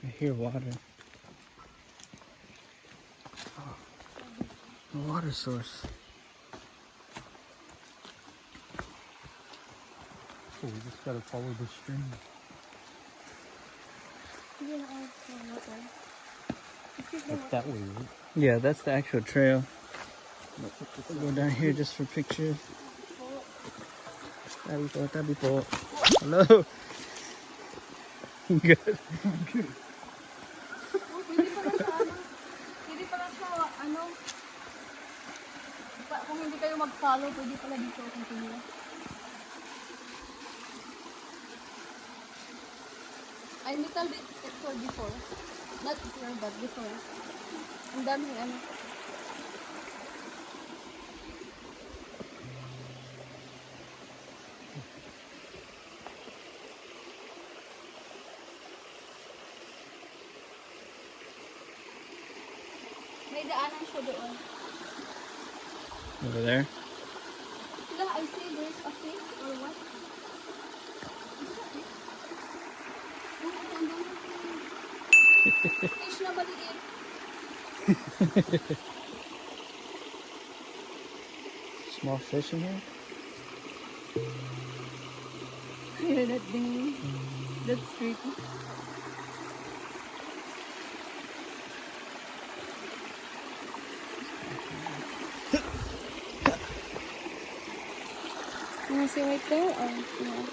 I hear water. Oh, a water source. Oh, we just gotta follow the stream. That's that way, right? Yeah, that's the actual trail. We'll go down here just for pictures. Tabi po. Hello. Good. Pwede pala siya, ano, kung hindi kayo mag-follow, pwede pala dito continue. I little bit explored before. Not here, but before. Ang daming ano. May daanan siya doon. Over there. Sila, I see there's a fish or what? Fish na maliit. Small fish in here. Hear that ding? That's creepy. You wanna stay right there or yeah?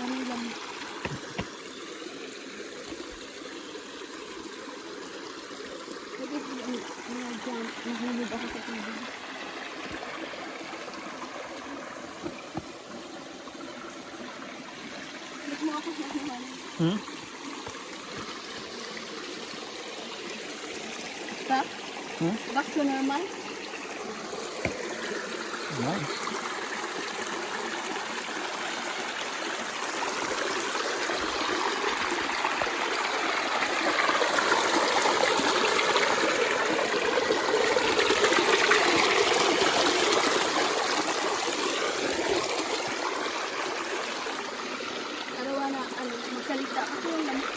Ano lang? Pwede jump. Nahulog ako sa tubig. Look mo ako sa naman. Stop? Back to normal? Nice. Arawa na, magsalita kasi yung lamok.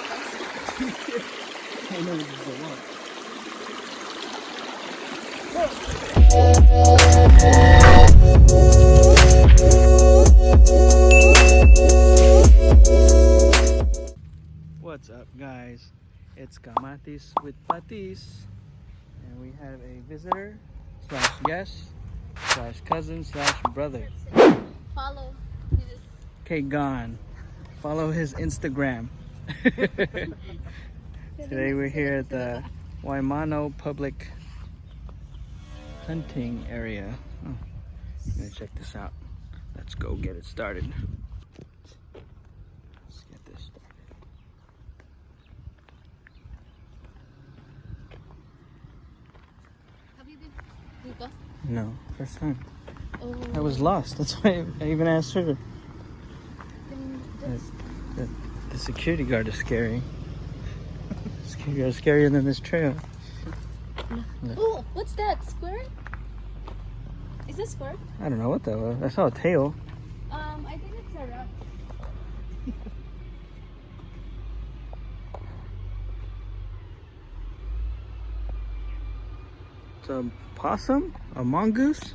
I know this is a lot. What's up, guys? It's Kamatis with Patis, and we have a visitor slash guest slash cousin slash brother. Follow this. Kagan. Follow his Instagram. Today we're here at the Waimano public hunting area. Oh, I'm gonna check this out. Let's go get it started. Let's get this started. Have you been dito? No, first time. Oh. I was lost. That's why I even asked her. The security guard is scary. Security guard is scarier than this trail. Oh, what's that? Squirrel? Is this squirrel? I don't know what that was. I saw a tail. I think it's a rat. It's a possum? A mongoose?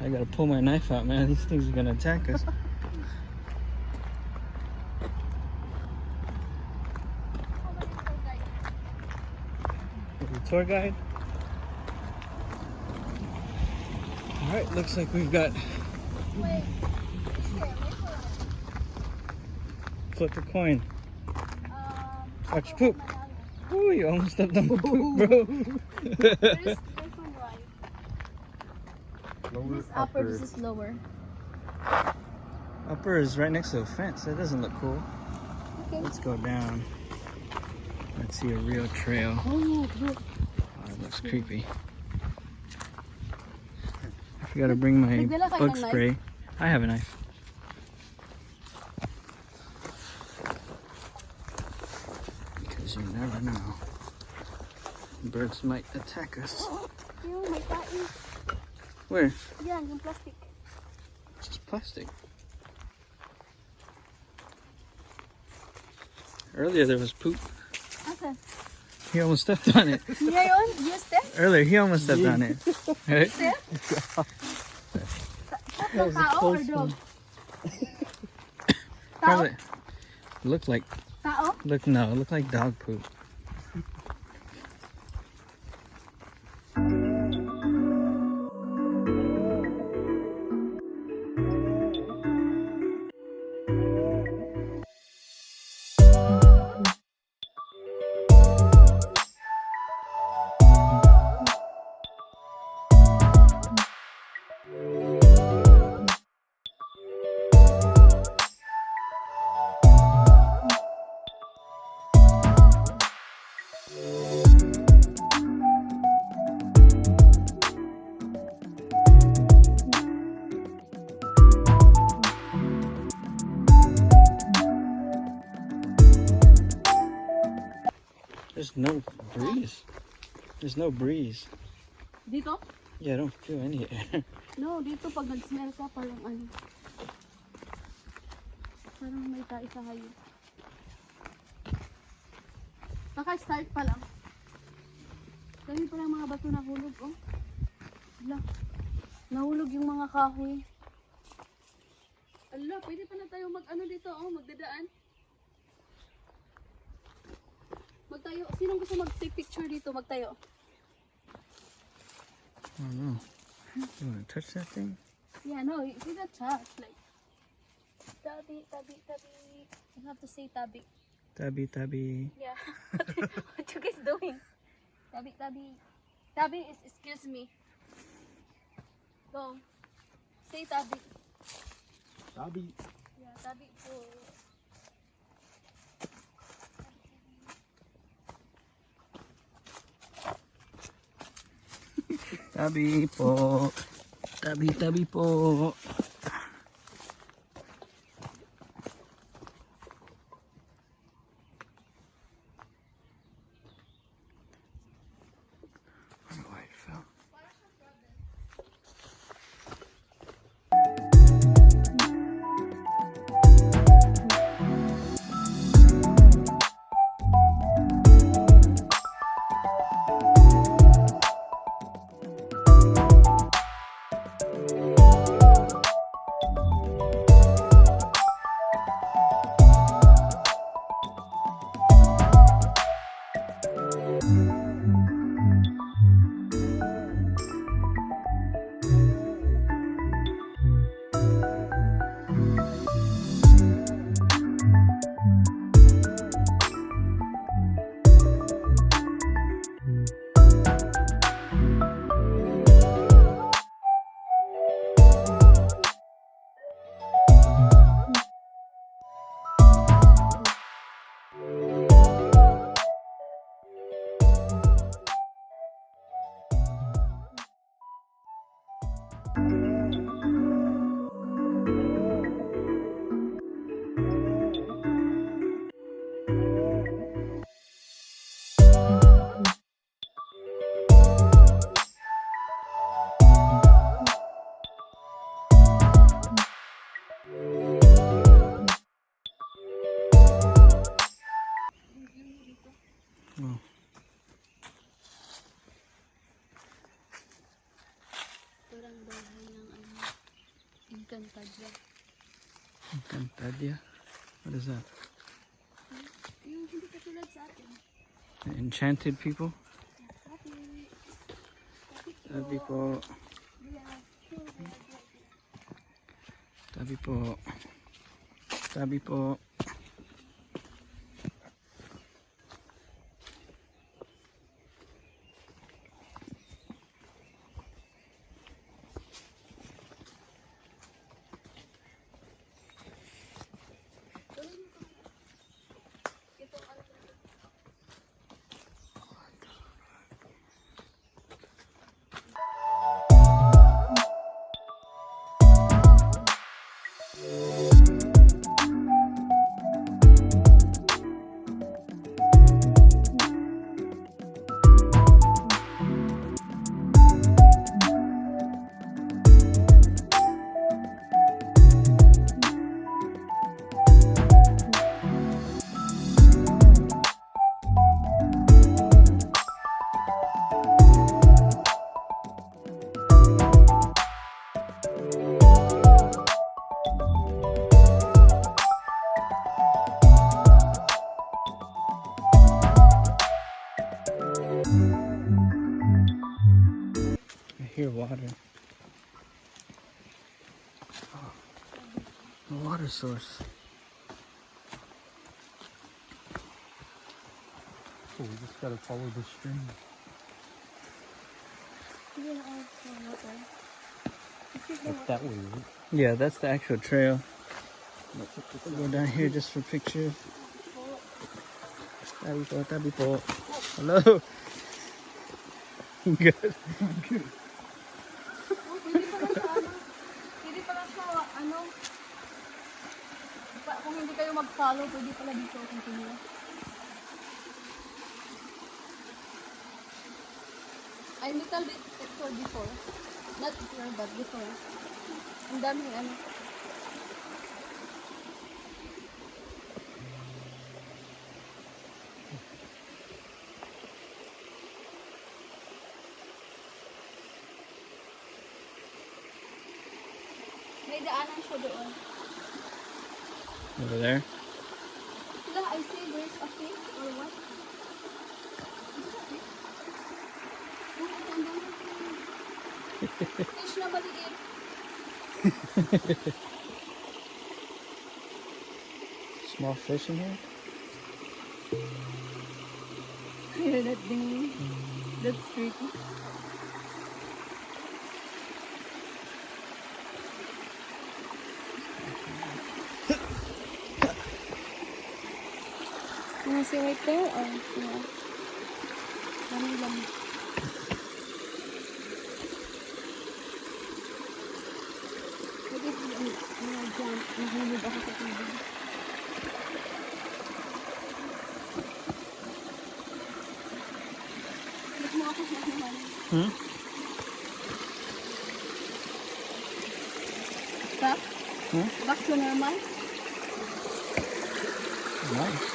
I gotta pull my knife out, man. These things are gonna attack us. The tour guide. Alright, looks like we've got Wait. flip a coin. Watch poop. Oh, you almost stepped on my poop, bro. There's from right. Lower, This upper, this is lower. Upper is right next to a fence. That doesn't look cool. Okay. Let's go down. Let's see a real trail. Oh, look. Oh, that looks creepy. I forgot to bring my Nagdala kayo bug ng knife? spray. I have a knife. Because you never know. Birds might attack us. Yung may kain. Where? Yan, yung plastic. It's just plastic. Earlier there was poop. Asan? He almost stepped on it. Ngayon? Yes, there? Earlier he almost stepped on it. Right? There? Tao or dog? Tao? Probably. Looked like Tao? it looked like dog poop. There's no breeze. There's no breeze. Dito? Yeah, I don't feel any air. No, dito pag nag-smell ka parang ano. Parang may tayo sa hayop. Naka-start pa lang. Dami pa lang mga bato nahulog, oh. Ala, nahulog yung mga kahoy. Ala, pwede pa na tayo mag-ano dito, oh, magdadaan. Magtayo. Sinong gusto mag-take picture dito? Magtayo. I don't know. You wanna touch that thing? Yeah, no, you see that touch, like, tabi, tabi, tabi. You have to say tabi. Tabi, tabi. Yeah. What you guys doing? Tabi, tabi. Tabi is excuse me. Go. Say tabi. Tabi. Yeah, tabi po. Tabi po. Tabi, tabi po. I don't know why it fell. Oh. Parang bahay ng ano. Encantadia. Encantadia? What is that? Yung hindi katulad sa atin. The enchanted people? Tabi. Tabi po. Tabi po. Tabi po. hear water. Oh, a water source. Oh, we just gotta follow the stream. It's that way, right? Yeah, that's the actual trail. We'll go down here just for pictures. Tabi po. Hello. Good. Oh, pwede pala sa ano, kung hindi kayo mag-follow, pwede pala dito continue. I little bit picture before. Not here, but before. Ang daming ano. May daanan siya doon. Over there. Sila, I see there's a fish or what? Is it a fish? Oh, ito ang dami. Fish na maliit. Small fish in here. Hear that ding? That's creepy. You want to see right there or no? Dami lang. Pwede mga jump. Nahulog ako sa tubig. Look mo ako sa naman. Hmm? Back? Hmm? Back to normal? Nice.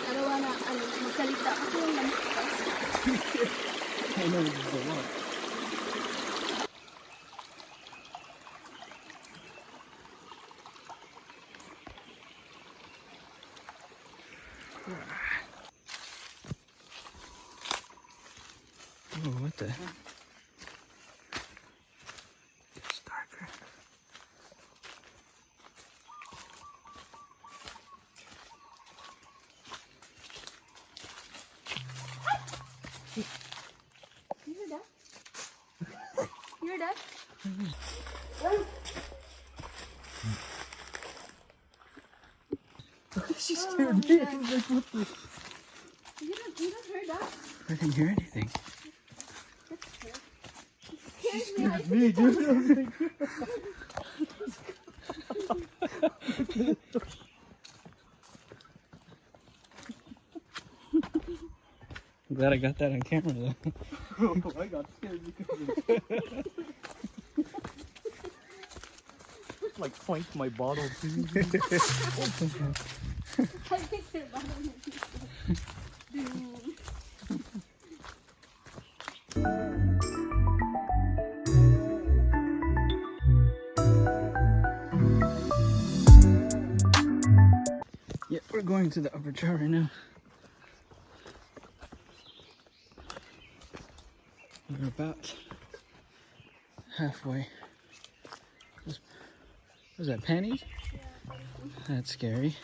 Arawa na, ano, magsalita kasi yung lamok ko. I know this is a lot. Oh, what the heck? It's darker. You hear that? You hear that? She scared me. You don't hear that? I didn't hear anything. Scares me. dude. I'm glad I got that on camera though. Oh, I got scared because of it. Like planked my bottle too. I think they're bothering me. Yeah, we're going to the upper trail right now. We're about halfway. Was that panties? That's scary.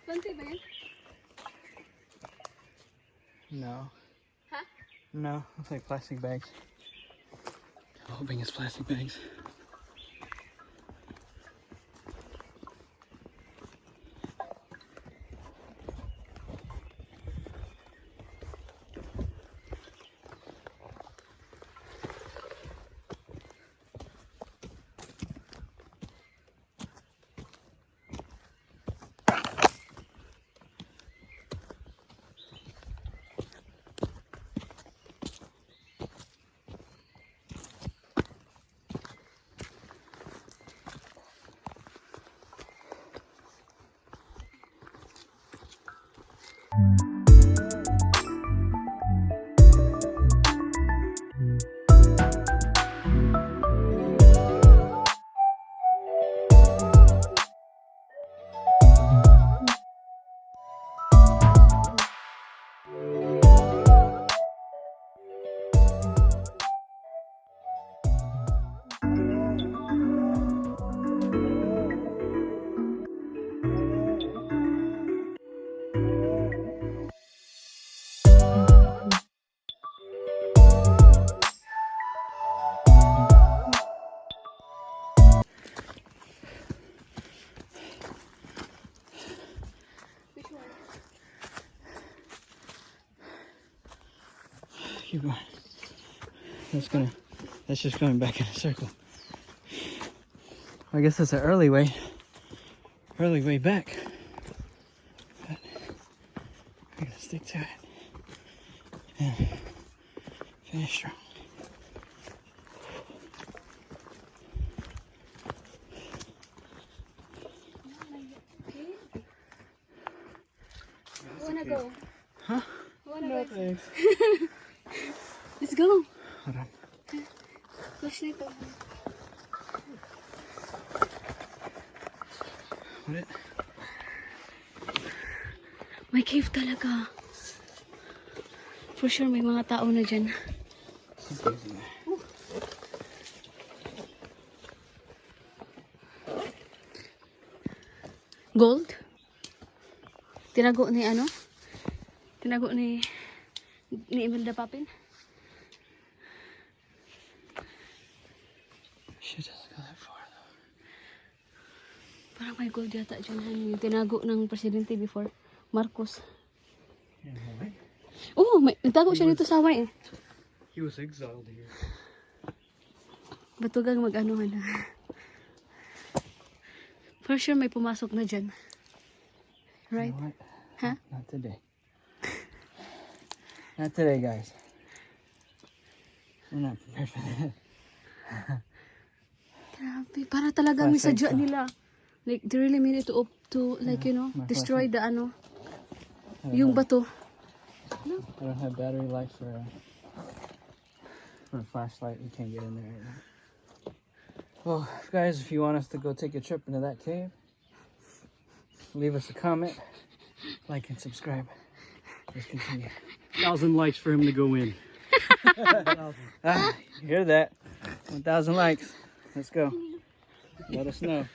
Plenty ba yan? No. Huh? No, it's like plastic bags. I'm hoping it's plastic bags. Keep going. That's just going back in a circle. I guess that's an early way back. But I'm gonna stick to it and finish strong. Wanna go? Huh? Wanna No, go? thanks. Let's go. Hold on. Flashlight ko. What it? May cave talaga. For sure may mga tao na dyan. Something's in there. Gold? Tinago ni ano? Tinago ni Imelda Papin? She doesn't go that far though. Parang may gold yata dyan. Yung tinago ng presidente before. Marcos. In Hawaii? Oo, nagtago siya dito sa Hawaii. He was exiled here. Batugang mag-anuhan na. For sure may pumasok na dyan. Right? You know what? Huh? Not today. Not today, guys. We're not prepared for that. Grabe. Para talagang may Flashlight sadya ko. nila. Like, they really mean it to like, you know, my destroy the ano, I yung don't bato. I don't have battery life for a flashlight. We can't get in there right now. Well, guys, if you want us to go take a trip into that cave, leave us a comment, like, and subscribe. Let's continue. 1,000 likes for him to go in. You hear that? 1,000 likes. Let's go. Let us know.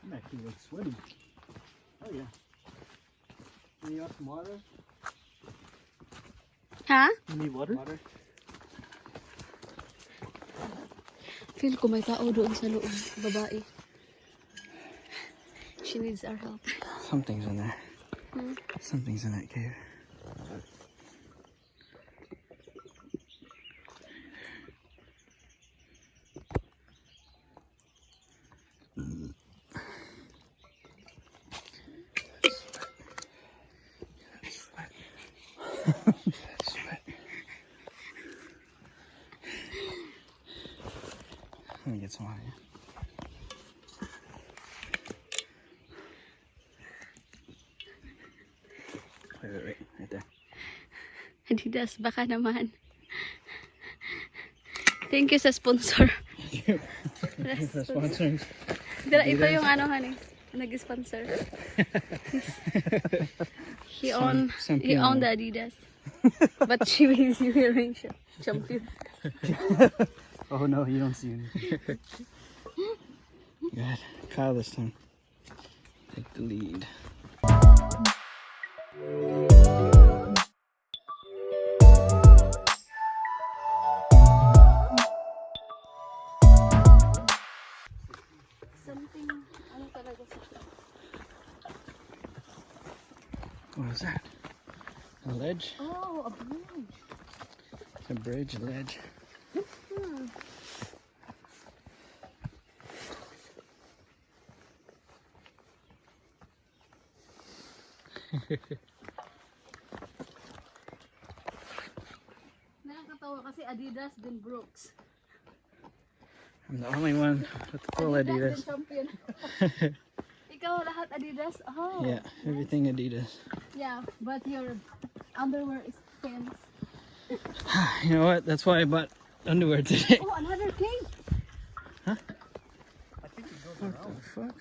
I'm actually like sweating. Oh yeah. You want some water? Ha? You need water? Water? Feel ko may tao doon sa loob. Babae. She needs our help. Something's in there. Hmm? Something's in that cave. Sweat. Let me get some water. Wait, right there. Adidas, baka naman. Thank you sa sponsor. The sponsors. Ito yung ano, honey. Nag-sponsor. He owned the Adidas. But she is wearing champion. Oh no, you don't see anything. Good. Kyle this time. Take the lead. Something, ano talaga sa What is that? A ledge? Oh, a bridge. It's a bridge, a ledge. Hmm. Nakakatawa kasi Adidas din Brooks. I'm the only one with the full Adidas. Din champion. Ikaw lahat Adidas? Oh. Yeah, everything Adidas. Yeah, but your underwear is pants. You know what? That's why I bought underwear today. Oh, another cave. I think it goes What around. the fuck?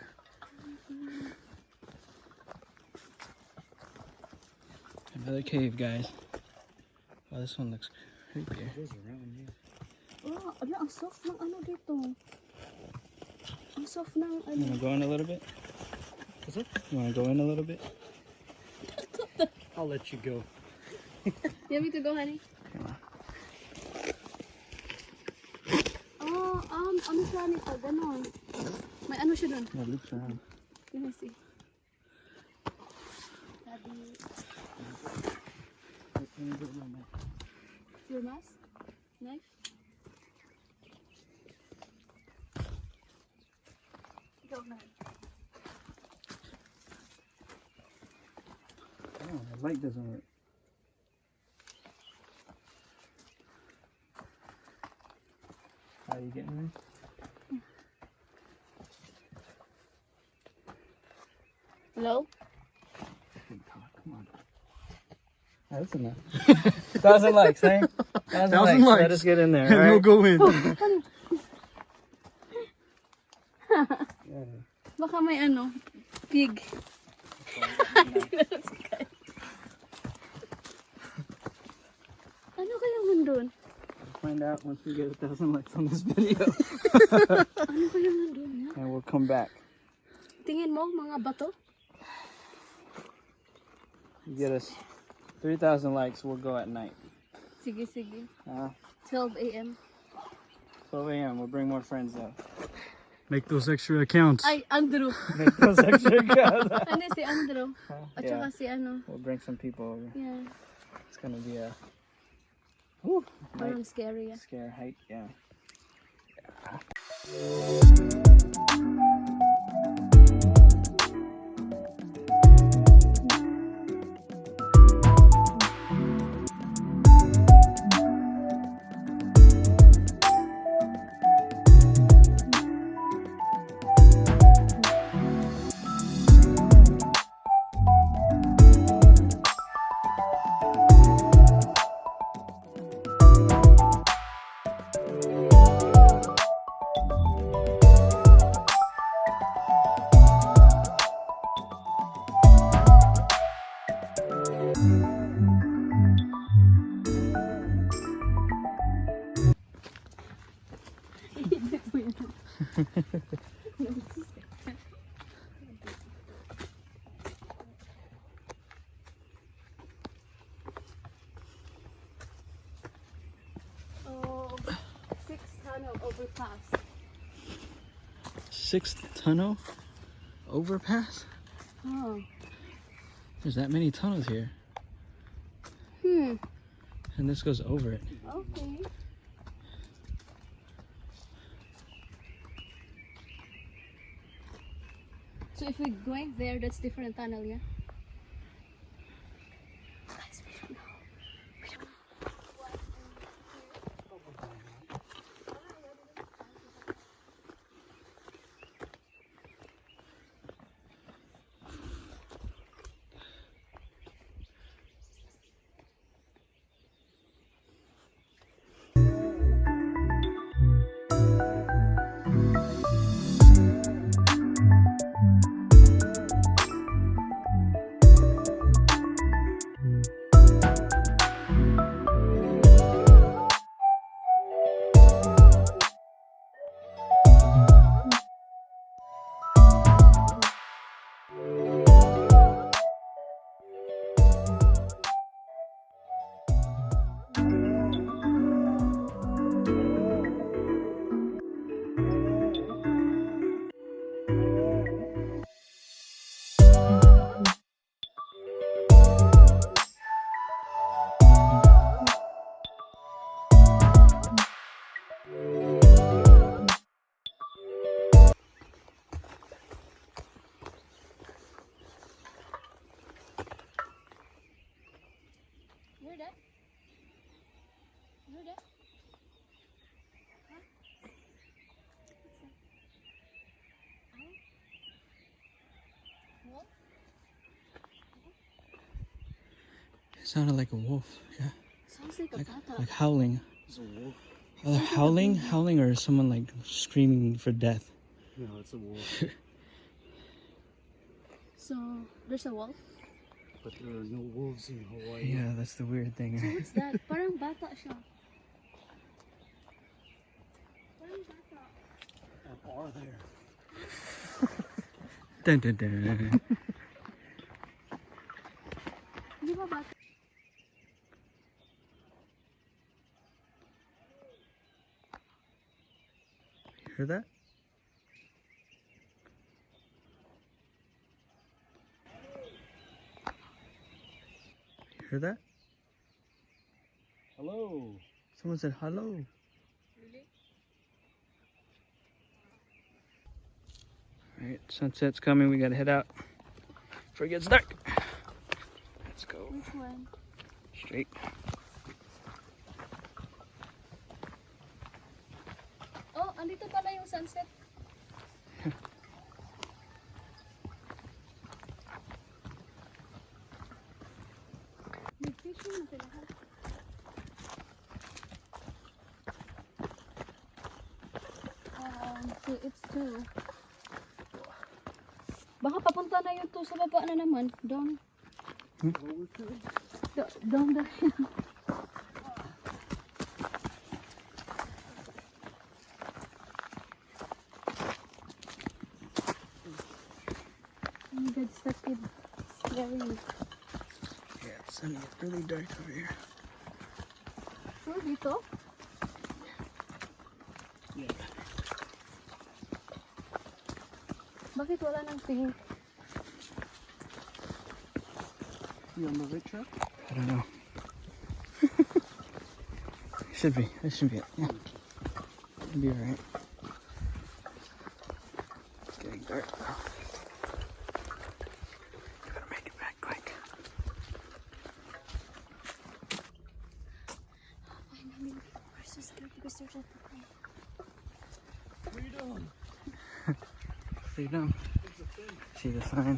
Another cave, guys. Oh, this one looks creepier. It goes around, yeah. Oh, ala, ang soft ng ano dito. Ang soft ng ano. You wanna go in a little bit? What's up? You wanna go in a little bit? I'll let you go. You want me to go, honey? Come on. Oh, ano siya nito? Ganon. May ano siya dun? Yeah, loops around. Let me see. Daddy, your mask? Knife? Go na. Oh, the light doesn't work. Are you getting there? Hello? Come on. That's enough. 1,000 likes, eh? 1,000 likes. Let us get in there. And All we'll right? go in. Baka may ano, pig. Ano kaya man doon? We'll find out once we get 1,000 likes on this video. Ano kaya man doon? Ya? And we'll come back. Tingin mo, mga bato? You get us 3,000 likes, we'll go at night. Sige, sige. 12 a.m. 12 a.m. We'll bring more friends up. Make those extra accounts. Ay, Andrew. Make those extra guys. Ano si Andrew? At Yeah. saka si ano. We'll bring some people over. Yeah. It's gonna be a whew, Parang scary. Yeah. scare hike. Yeah. Oh, 6 tunnel overpass. 6th tunnel overpass? Oh. There's that many tunnels here. Hmm. And this goes over it. Okay. So if we're going there, that's different tunnel, yeah? Guys, we don't know. We don't know. Hear that? Hear that? Huh? What's that? Owl? Wolf? It sounded like a wolf. Yeah. Sounds like a bata. Like howling. It's a wolf. Either howling or someone like screaming for death. No, it's a wolf. So, there's a wolf? But there are no wolves in Hawaii. Yeah, that's the weird So thing. what's that? Parang bata siya. Parang bata. Or are there? Dun, dun, dun. Di ba bata? Hear that? Hear that? Hello. Someone said hello. Really? Alright, sunset's coming. We gotta head out before it gets dark. Let's go. Which one? Straight. Oh, andito pala yung sunset. May fishing na sila. So it's 2. Baka papunta na yung 2 sa baba na naman. Down. Down the hill. Oh my god, stuck with scary. Yeah, it's starting to get really dark over here. Sure, dito? Yeah. Bakit wala nang pink? You on the right track? I don't know. Should be. It should be it. Yeah. It'll be alright. It's getting dark now. Gotta make it back quick. Finally, we're so scared because there's a plane. Freedom. Freedom. See the sign?